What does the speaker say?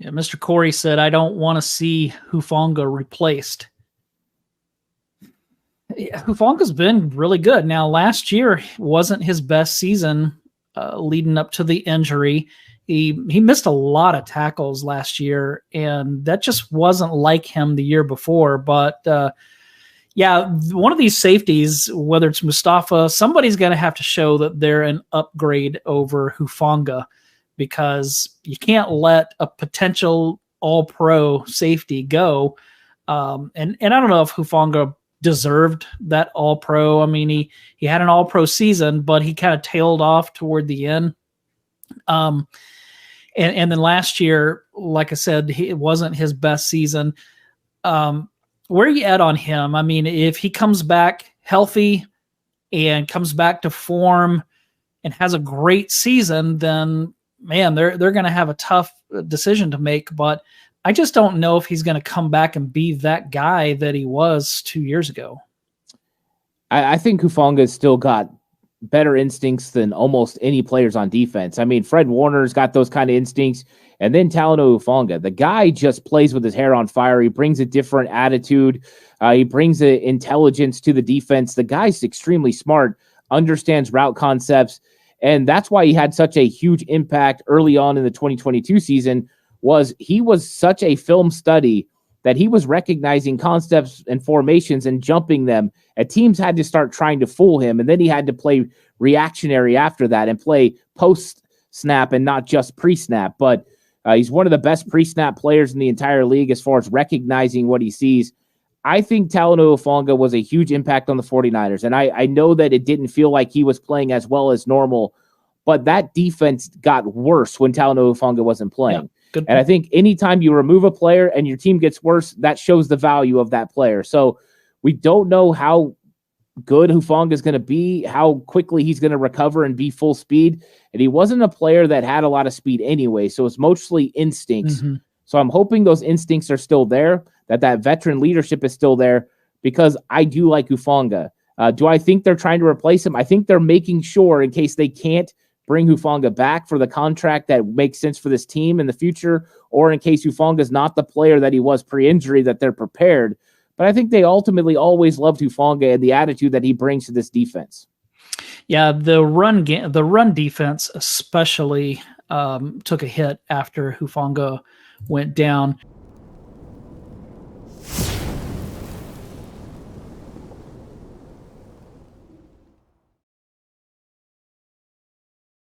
Yeah, Mr. Corey said, I don't want to see Hufanga replaced. Yeah, Hufanga's been really good. Now, last year wasn't his best season leading up to the injury. He missed a lot of tackles last year, and that just wasn't like him the year before. But yeah, one of these safeties, whether it's Mustafa, somebody's going to have to show that they're an upgrade over Hufanga, because you can't let a potential all-pro safety go. And I don't know if Hufanga deserved that all-pro. I mean, he had an all-pro season, but he kind of tailed off toward the end. And then last year, like I said, it wasn't his best season. Where are you at on him? I mean, if he comes back healthy and comes back to form and has a great season, then man, they're going to have a tough decision to make. But I just don't know if he's going to come back and be that guy that he was 2 years ago. I think Hufanga's still got better instincts than almost any players on defense. I mean, Fred Warner's got those kind of instincts, and then Talanoa Hufanga. The guy just plays with his hair on fire. He brings a different attitude. He brings the intelligence to the defense. The guy's extremely smart, understands route concepts, and that's why he had such a huge impact early on in the 2022 season. He was such a film study that he was recognizing concepts and formations and jumping them, and teams had to start trying to fool him. And then he had to play reactionary after that and play post-snap and not just pre-snap. But he's one of the best pre-snap players in the entire league as far as recognizing what he sees. I think Talanoa Hufanga was a huge impact on the 49ers. And I know that it didn't feel like he was playing as well as normal, but that defense got worse when Talanoa Hufanga wasn't playing. Yeah, and I think anytime you remove a player and your team gets worse, that shows the value of that player. So we don't know how good Hufanga is going to be, how quickly he's going to recover and be full speed. And he wasn't a player that had a lot of speed anyway, so it's mostly instincts. Mm-hmm. So I'm hoping those instincts are still there, that veteran leadership is still there, because I do like Hufanga. Do I think they're trying to replace him? I think they're making sure, in case they can't bring Hufanga back for the contract that makes sense for this team in the future, or in case Hufanga is not the player that he was pre-injury, that they're prepared. But I think they ultimately always loved Hufanga and the attitude that he brings to this defense. Yeah, the run defense especially took a hit after Hufanga went down.